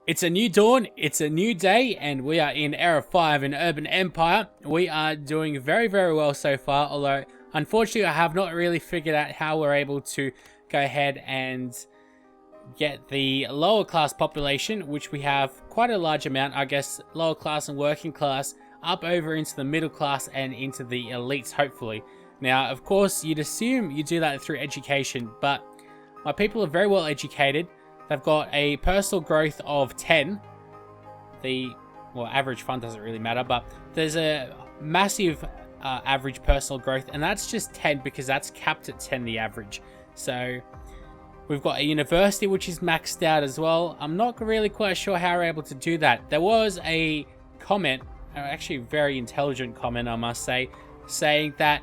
It's a new dawn, it's a new day, and we are in Era 5 in Urban Empire. We are doing very, very well so far, although unfortunately I have not really figured out how we're able to go ahead and get the lower class population, which we have quite a large amount, I guess, lower class and working class, up over into the middle class and into the elites, hopefully. Now, of course, you'd assume you do that through education, but my people are very well educated. They've got a personal growth of 10. Well, average fund doesn't really matter, but there's a massive average personal growth, and that's just 10 because that's capped at 10, the average. So we've got a university which is maxed out as well. I'm not really quite sure how we're able to do that. There was a comment, actually a very intelligent comment, I must say, saying that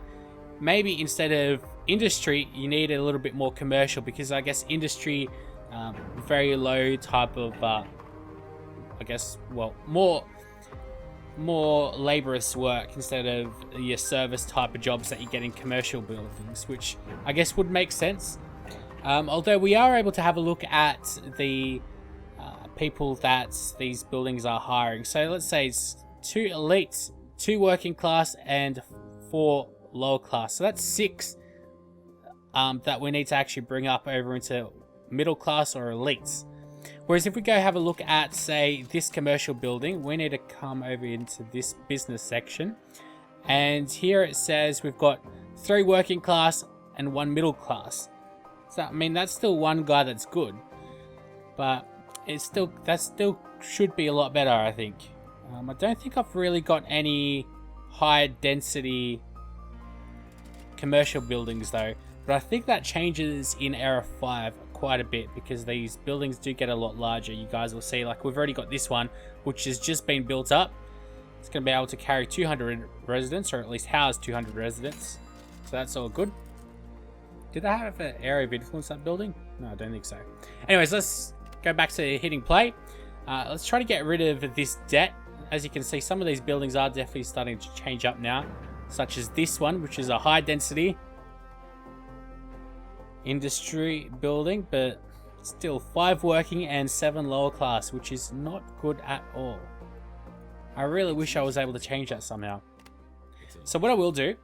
maybe instead of industry, you need a little bit more commercial, because I guess industry, very low type of, I guess, well, more laborious work instead of your service type of jobs that you get in commercial buildings, which I guess would make sense. Although we are able to have a look at the people that these buildings are hiring. So let's say it's 2 elites, 2 working class, and 4 lower class. So that's 6 that we need to actually bring up over into middle class or elites. Whereas if we go have a look at, say, this commercial building, we need to come over into this business section. And here it says we've got 3 working class and 1 middle class. So, I mean, that's still one guy that's good. But that still should be a lot better, I think. I don't think I've really got any high density commercial buildings though. But I think that changes in Era 5 quite a bit, because these buildings do get a lot larger. You guys will see, like, we've already got this one, which has just been built up. It's going to be able to carry 200 residents, or at least house 200 residents. So that's all good. Did they have an area of influence, that building? No, I don't think so. Anyways, let's go back to hitting play. Let's try to get rid of this debt. As you can see, some of these buildings are definitely starting to change up now, such as this one, which is a high density industry building, but still 5 working and 7 lower class, which is not good at all. I really wish I was able to change that somehow. So what I will do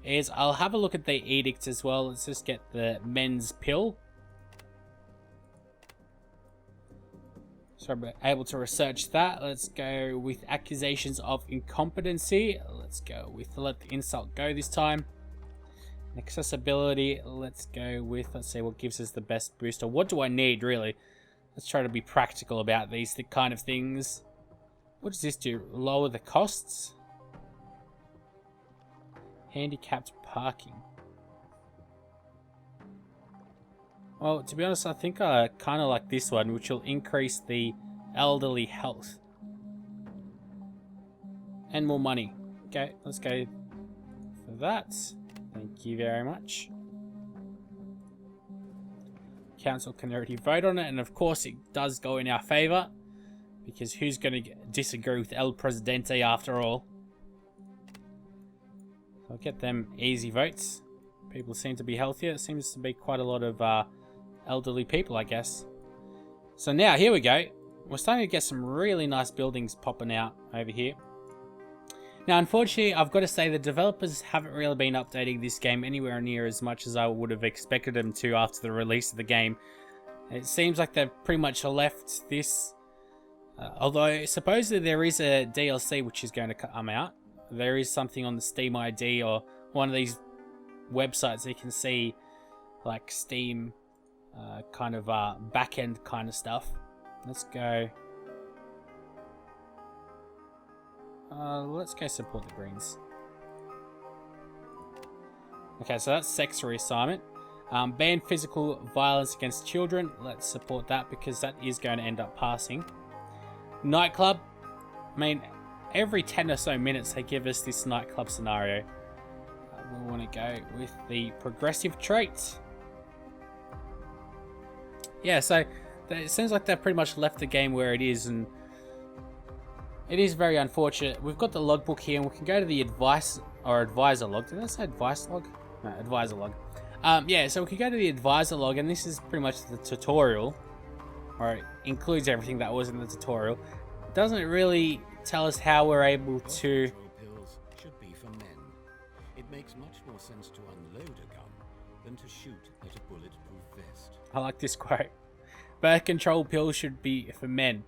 is I'll have a look at the edict as well. Let's just get the men's pill. So I'm able to research that. Let's go with accusations of incompetency. Let's go with let the insult go this time. Accessibility, let's go with, let's see what gives us the best booster. What do I need, really? Let's try to be practical about these kind of things. What does this do? Lower the costs? Handicapped parking. Well, to be honest, I think I kind of like this one, which will increase the elderly health. And more money. Okay, let's go for that. Thank you very much. Council can already vote on it, and of course it does go in our favour, because who's going to disagree with El Presidente after all? I'll get them easy votes. People seem to be healthier. It seems to be quite a lot of elderly people, I guess. So now, here we go. We're starting to get some really nice buildings popping out over here. Now, unfortunately, I've got to say the developers haven't really been updating this game anywhere near as much as I would have expected them to after the release of the game. It seems like they've pretty much left this, although supposedly there is a DLC which is going to come out. There is something on the Steam ID or one of these websites that you can see, like Steam kind of back-end kind of stuff. Let's go. Let's go support the Greens. Okay, so that's sex reassignment. Ban physical violence against children. Let's support that, because that is going to end up passing. Nightclub. I mean, every 10 or so minutes they give us this nightclub scenario. We want to go with the progressive traits. Yeah, so it seems like they've pretty much left the game where it is, and it is very unfortunate. We've got the logbook here, and we can go to the advice or advisor log. Did I say advice log? No, advisor log. Yeah, so we can go to the advisor log, and this is pretty much the tutorial. Alright, includes everything that was in the tutorial. Doesn't really tell us how we're able to... Pills should be for men. It makes much more sense to unload a gun than to shoot at a bulletproof vest. I like this quote. Birth control pills should be for men.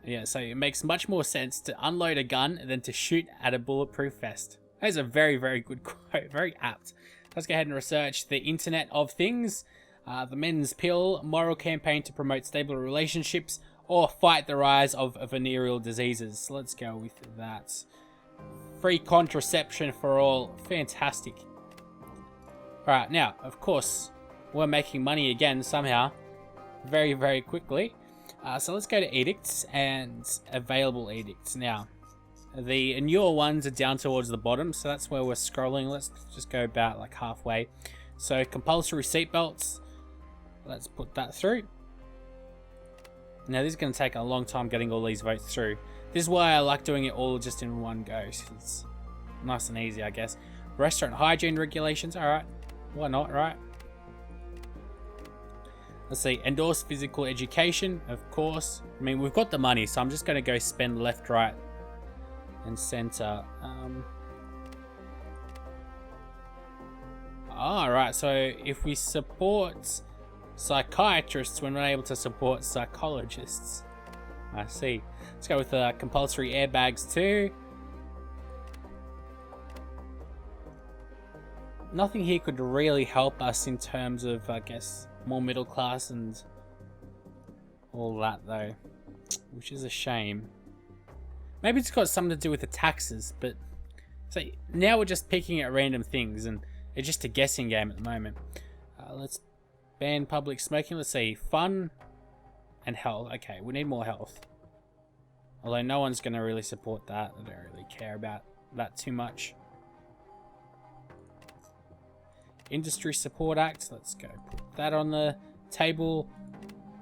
Yeah, so it makes much more sense to unload a gun than to shoot at a bulletproof vest. That is a very, very good quote. Very apt. Let's go ahead and research the Internet of Things. The men's pill, moral campaign to promote stable relationships, or fight the rise of venereal diseases. So let's go with that. Free contraception for all. Fantastic. Alright, now, of course, we're making money again somehow. Very, very quickly. So let's go to edicts and available edicts. Now, the newer ones are down towards the bottom, so that's where we're scrolling. Let's just go about like halfway. So compulsory seatbelts. Let's put that through. Now this is going to take a long time getting all these votes through. This is why I like doing it all just in one go. It's nice and easy, I guess. Restaurant hygiene regulations. Alright. Why not, right? Let's see, endorse physical education, of course. I mean, we've got the money, so I'm just going to go spend left, right, and center. Alright, so if we support psychiatrists, we're not able to support psychologists. I see. Let's go with compulsory airbags too. Nothing here could really help us in terms of, I guess, more middle class and all that though, which is a shame. Maybe it's got something to do with the taxes, but so now we're just picking at random things and it's just a guessing game at the moment. Let's ban public smoking. Let's see, fun and health. Okay, we need more health, although no one's going to really support that. I don't really care about that too much. Industry Support Act, let's go put that on the table.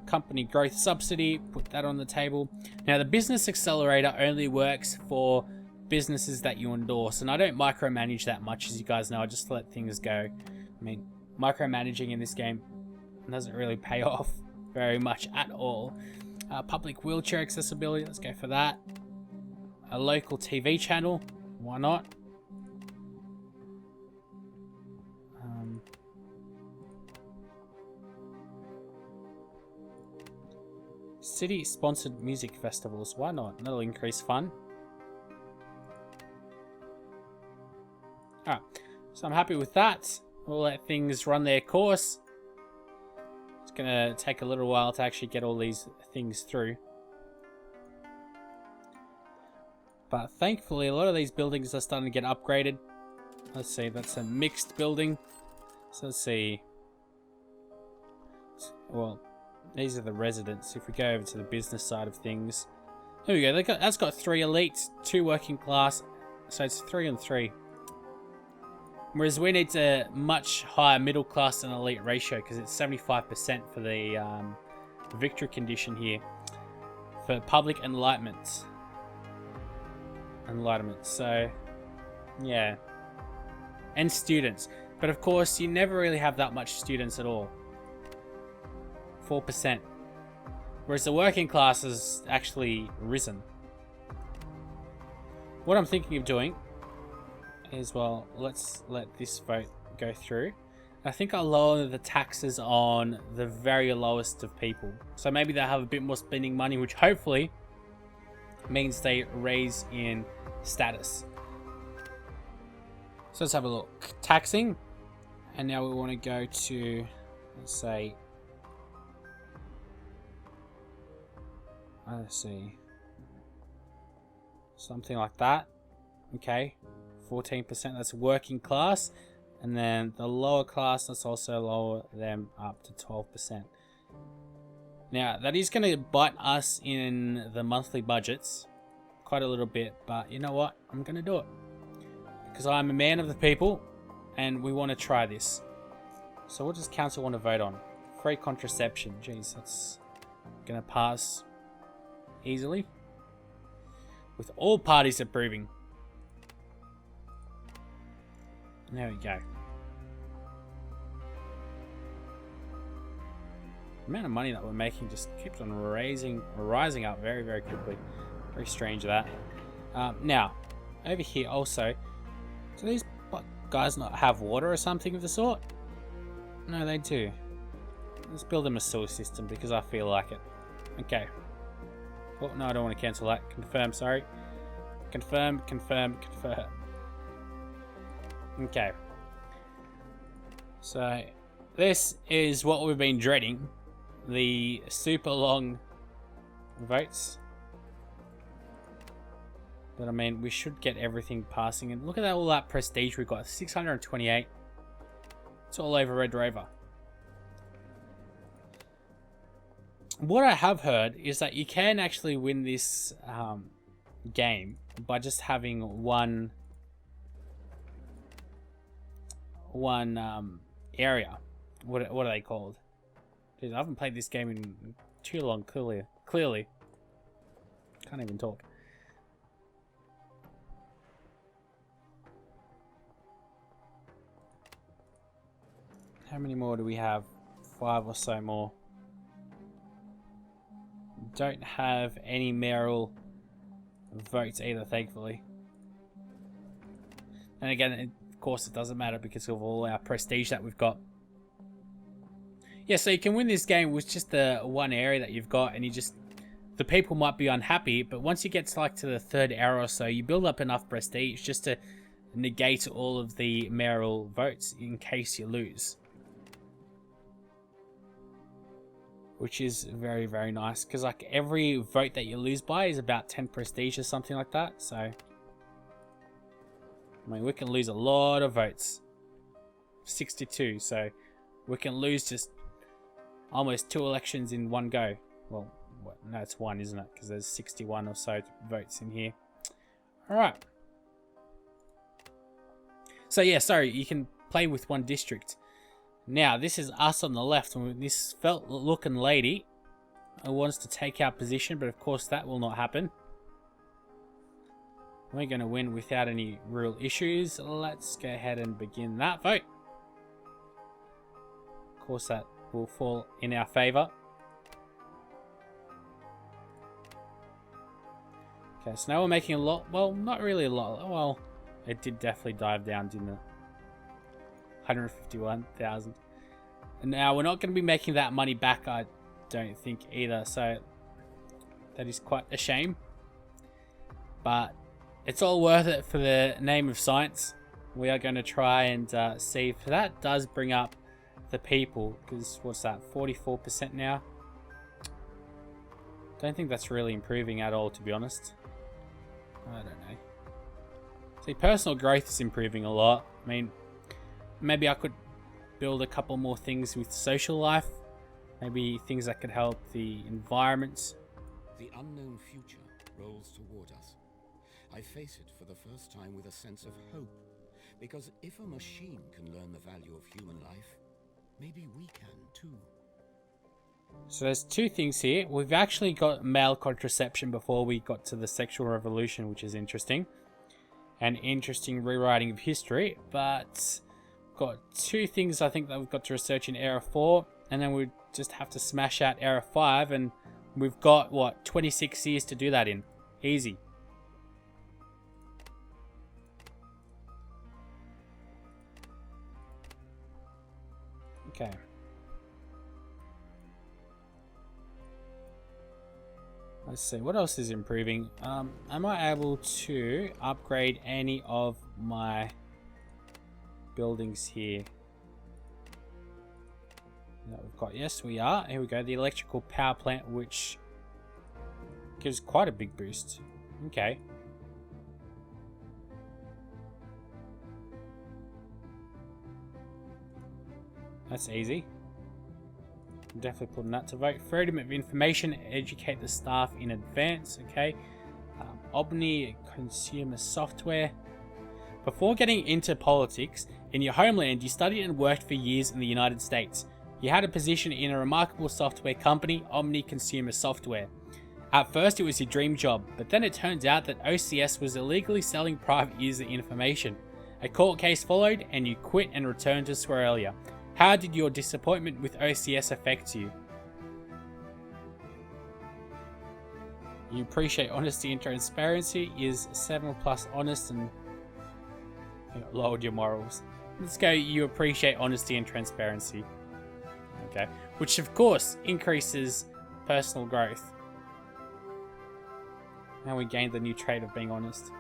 Company growth subsidy, put that on the table. Now the business accelerator only works for businesses that you endorse, and I don't micromanage that much, as you guys know. I just let things go. I mean, micromanaging in this game doesn't really pay off very much at all. Public wheelchair accessibility, let's go for that. A local TV channel, why not? City-sponsored music festivals. Why not? That'll increase fun. Alright, so I'm happy with that. We'll let things run their course. It's going to take a little while to actually get all these things through. But thankfully, a lot of these buildings are starting to get upgraded. Let's see, that's a mixed building. So let's see. Well, these are the residents. If we go over to the business side of things, here we go. That's got 3 elite, 2 working class, so it's 3 and 3. Whereas we need a much higher middle class and elite ratio because it's 75% for the victory condition here for public enlightenment. So yeah, and students. But of course, you never really have that much students at all. 4%. Whereas the working class has actually risen. What I'm thinking of doing is, well, let's let this vote go through. I think I'll lower the taxes on the very lowest of people. So maybe they'll have a bit more spending money, which hopefully means they raise in status. So let's have a look. Taxing. And now we want to go to, let's say, let's see, something like that. Okay, 14%, that's working class. And then the lower class, let's also lower them up to 12%. Now that is going to bite us in the monthly budgets quite a little bit, but you know what, I'm going to do it because I'm a man of the people and we want to try this. So what does council want to vote on? Free contraception. Jeez, that's going to pass easily with all parties approving. There we go. amount of money that we're making just keeps on rising up very, very quickly. Very strange that. Now, over here also, do these guys not have water or something of the sort? No, they do. Let's build them a sewer system because I feel like it. Okay. Oh, no, I don't want to cancel that. Confirm, sorry. Confirm. Okay. So, this is what we've been dreading. The super long votes. But I mean, we should get everything passing. And look at all that prestige we've got. 628. It's all over Red Rover. What I have heard is that you can actually win this game by just having one area. What are they called? Jeez, I haven't played this game in too long. Clearly, can't even talk. How many more do we have? 5 or so more. Don't have any mayoral votes either, thankfully. And again, of course, it doesn't matter because of all our prestige that we've got. Yeah, so you can win this game with just the one area that you've got, and the people might be unhappy, but once you get to like to the third area or so, you build up enough prestige just to negate all of the mayoral votes in case you lose. Which is very, very nice, because like every vote that you lose by is about 10 prestige or something like that. So, I mean, we can lose a lot of votes. 62, so we can lose just almost 2 elections in one go. Well, no, it's 1, isn't it? Because there's 61 or so votes in here. Alright. So yeah, sorry, you can play with one district. Now, this is us on the left, and this felt-looking lady wants to take our position, but of course that will not happen. We're going to win without any real issues. Let's go ahead and begin that vote. Of course, that will fall in our favour. Okay, so now we're making a lot. Well, not really a lot. Well, it did definitely dive down, didn't it? 151,000. And now we're not going to be making that money back, I don't think either. So that is quite a shame. But it's all worth it for the name of science. We are going to try and see if that does bring up the people. Because what's that? 44% now. Don't think that's really improving at all, to be honest. I don't know. See, personal growth is improving a lot. I mean, maybe I could build a couple more things with social life. Maybe things that could help the environment. The unknown future rolls toward us. I face it for the first time with a sense of hope. Because if a machine can learn the value of human life, maybe we can too. So there's 2 things here. We've actually got male contraception before we got to the sexual revolution, which is interesting. An interesting rewriting of history, but got 2 things I think that we've got to research in Era 4, and then we just have to smash out Era 5, and we've got, what, 26 years to do that in. Easy. Okay. Let's see, what else is improving? Am I able to upgrade any of my buildings here that we've got? Yes, we are. Here we go, the electrical power plant, which gives quite a big boost. Okay. That's easy. Definitely putting that to vote. Freedom of information, educate the staff in advance. Okay. Omni consumer software. Before getting into politics, in your homeland, you studied and worked for years in the United States. You had a position in a remarkable software company, Omni Consumer Software. At first, it was your dream job, but then it turns out that OCS was illegally selling private user information. A court case followed, and you quit and returned to Australia. How did your disappointment with OCS affect you? You appreciate honesty and transparency is 7+ honest and lowered your morals. Let's go, you appreciate honesty and transparency. Okay. Which of course increases personal growth. Now we gained the new trait of being honest.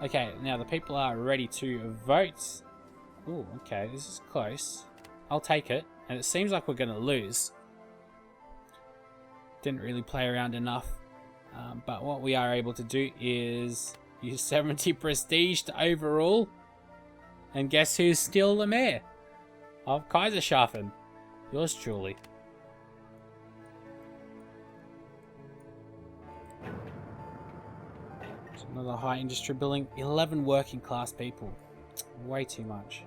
Okay, now the people are ready to vote. Oh, okay, this is close. I'll take it. And it seems like we're going to lose. Didn't really play around enough. But what we are able to do is use 70 prestige to overrule. And guess who's still the mayor of Kaiserschaffen? Yours truly. Another high industry building. 11 working class people. Way too much.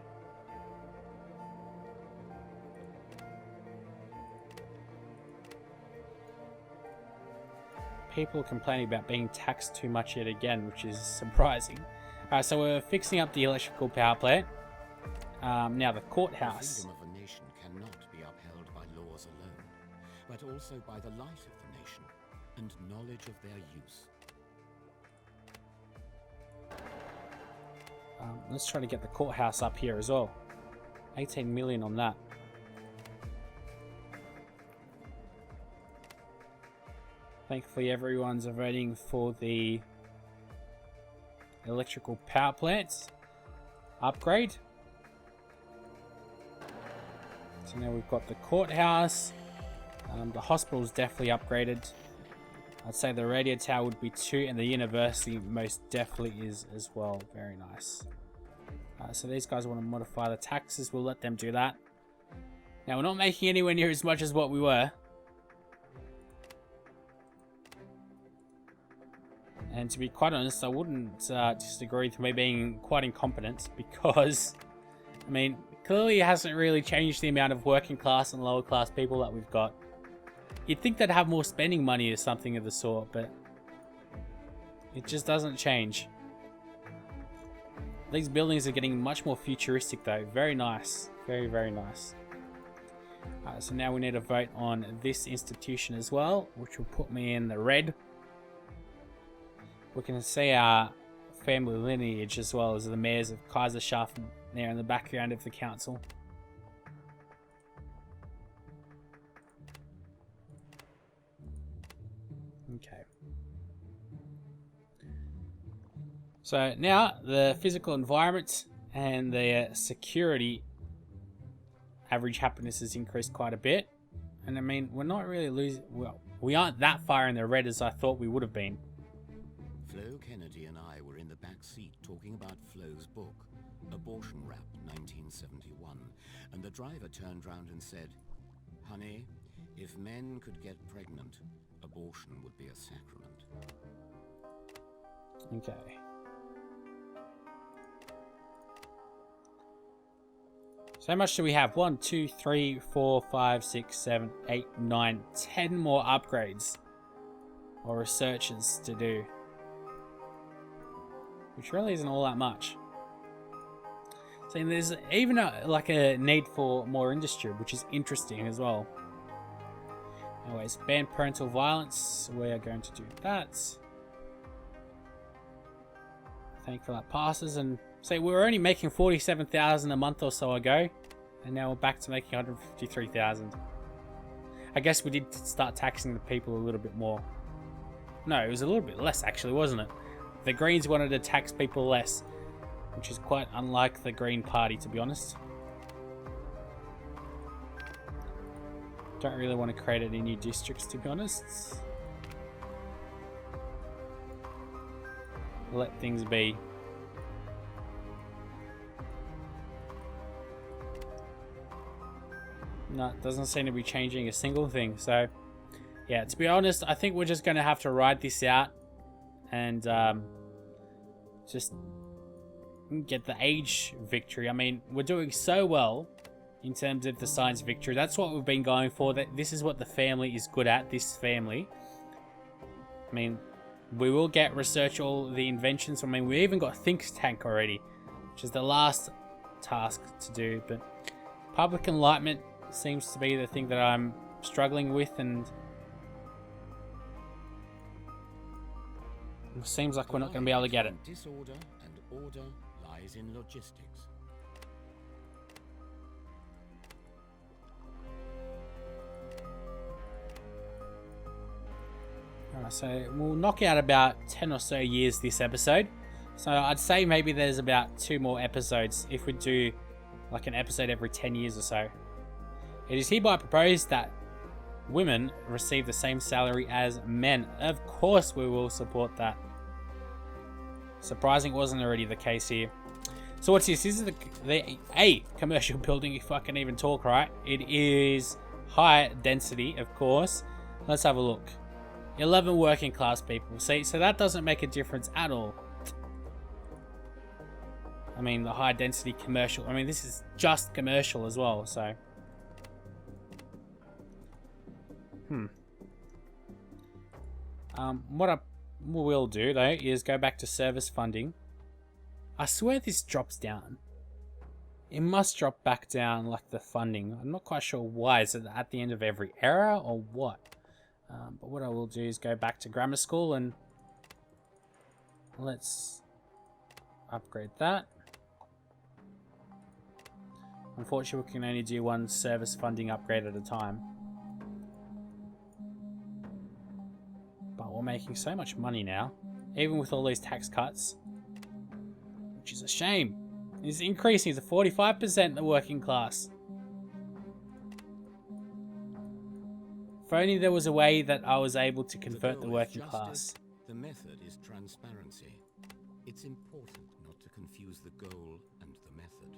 People complaining about being taxed too much yet again, which is surprising. So we're fixing up the electrical power plant. Now the courthouse. The freedom of a nation cannot be upheld by laws alone, but also by the light of the nation and knowledge of their use. Let's try to get the courthouse up here as well. 18 million on that. Thankfully everyone's voting for the electrical power plants upgrade. So now we've got the courthouse. The hospital's definitely upgraded. I'd say the radio tower would be 2, and the university most definitely is as well. Very nice. So these guys want to modify the taxes. We'll let them do that. Now we're not making anywhere near as much as what we were. And to be quite honest, I wouldn't disagree with me being quite incompetent, because, I mean, clearly it hasn't really changed the amount of working class and lower class people that we've got. You'd think they'd have more spending money or something of the sort, but it just doesn't change. These buildings are getting much more futuristic though. Very nice. Very, very nice. So now we need to vote on this institution as well, which will put me in the red. We can see our family lineage as well as the mayors of Kaiserschaffen there in the background of the council. Okay. So now the physical environment and the security average happiness has increased quite a bit. And I mean, we're not really losing, well, we aren't that far in the red as I thought we would have been. Flo Kennedy and I were in the back seat talking about Flo's book, Abortion Rap 1971, and the driver turned round and said, "Honey, if men could get pregnant, abortion would be a sacrament." Okay. So how much do we have? 1, 2, 3, 4, 5, 6, 7, 8, 9, 10 more upgrades or researches to do. Which really isn't all that much. So there's even like a need for more industry, which is interesting as well. Anyways, ban parental violence. We are going to do that. Thankfully that passes. And say we were only making 47,000 a month or so ago, and now we're back to making 153,000. I guess we did start taxing the people a little bit more. No, it was a little bit less actually, wasn't it? The Greens wanted to tax people less, which is quite unlike the Green Party, to be honest. Don't really want to create any new districts, to be honest. Let things be. No, it doesn't seem to be changing a single thing. So, yeah, to be honest, I think we're just going to have to ride this out and just get the age victory. I mean, we're doing so well in terms of the science victory. That's what we've been going for. This is what the family is good at, this family. I mean, we will get research all the inventions. I mean, we even got think tank already, which is the last task to do. But public enlightenment seems to be the thing that I'm struggling with, and Seems like we're not going to be able to get it. Disorder and order lies in logistics. Alright, so we'll knock out about 10 or so years this episode. So I'd say maybe there's about 2 more episodes if we do like an episode every 10 years or so. It is hereby proposed that women receive the same salary as men. Of course we will support that. Surprising it wasn't already the case here. So what's this? This is a commercial building, if I can even talk right. It is high density, of course. Let's have a look. 11 working class people. See, so that doesn't make a difference at all. I mean, the high density commercial. I mean, this is just commercial as well, so. What I will do, though, is go back to service funding. I swear this drops down. It must drop back down like the funding. I'm not quite sure why. Is it at the end of every era or what? But what I will do is go back to grammar school and let's upgrade that. Unfortunately, we can only do one service funding upgrade at a time. But we're making so much money now, even with all these tax cuts, which is a shame. It's increasing to 45% the working class. If only there was a way that I was able to convert the working class. The method is transparency. It's important not to confuse the goal and the method.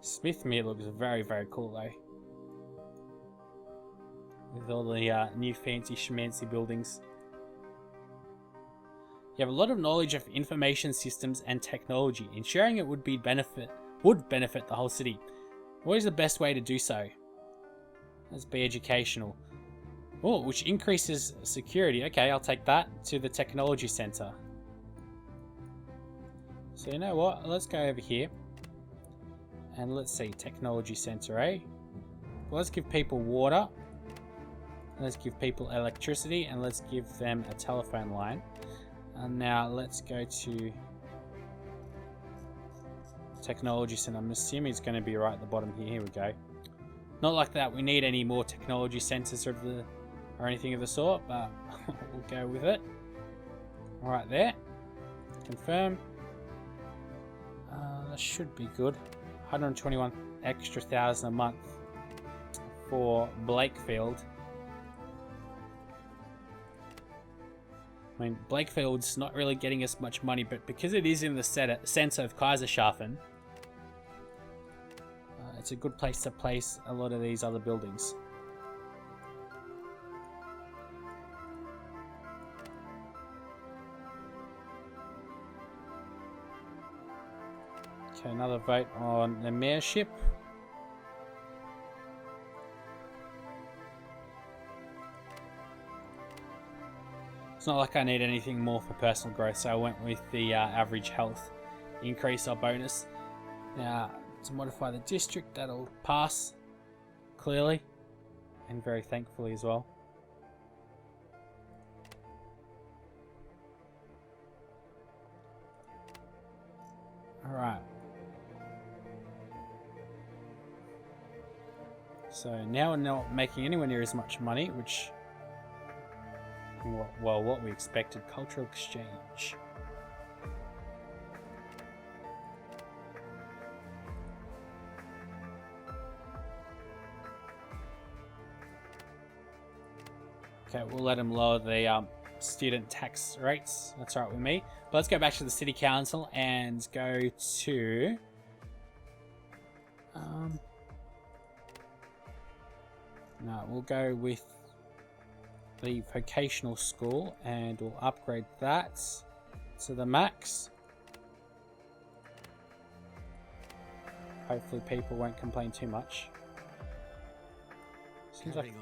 Smithmere looks very, very cool though. With all the new fancy schmancy buildings. You have a lot of knowledge of information systems and technology. Ensuring it would benefit the whole city. What is the best way to do so? Let's be educational. Oh, which increases security. Okay, I'll take that to the technology center. So you know what? Let's go over here. And let's see, technology center, eh? Well, let's give people water. Let's give people electricity. And let's give them a telephone line. And now let's go to technology center. I'm assuming it's going to be right at the bottom here. Here we go. Not like that we need any more technology centers or anything of the sort, but we'll go with it. Right there. Confirm. That should be good. 121 extra thousand a month for Blakefield. I mean, Blakefield's not really getting us much money, but because it is in the centre of Kaiserschaffen, it's a good place to place a lot of these other buildings. Okay, another vote on the mayorship. It's not like I need anything more for personal growth, so I went with the average health increase or bonus. Now, to modify the district, that'll pass clearly and very thankfully as well. Alright. So now we're not making anywhere near as much money, which, well, what we expected. Cultural exchange. Okay, we'll let them lower the student tax rates. That's all right with me. But let's go back to the city council and go to no, we'll go with the vocational school and we'll upgrade that to the max. Hopefully people won't complain too much. Seems like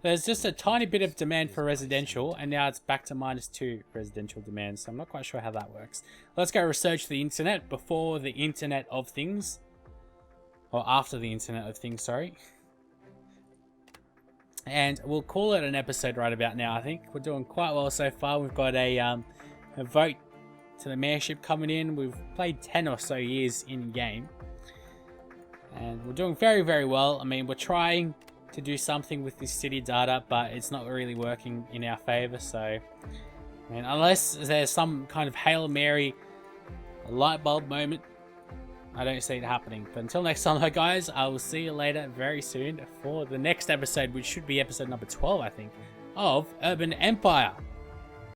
there's just a tiny bit of demand for residential, and now it's back to -2 residential demand, so I'm not quite sure how that works. Let's go research the internet before the Internet of Things. Or after the Internet of Things, sorry. And we'll call it an episode right about now. I think we're doing quite well so far. We've got a vote to the mayorship coming in. We've played 10 or so years in game. And we're doing very, very well. I mean, we're trying to do something with this city data, but it's not really working in our favor. So, I mean, unless there's some kind of Hail Mary light bulb moment, I don't see it happening. But until next time, though, guys, I will see you later very soon for the next episode, which should be episode number 12, I think, of Urban Empire.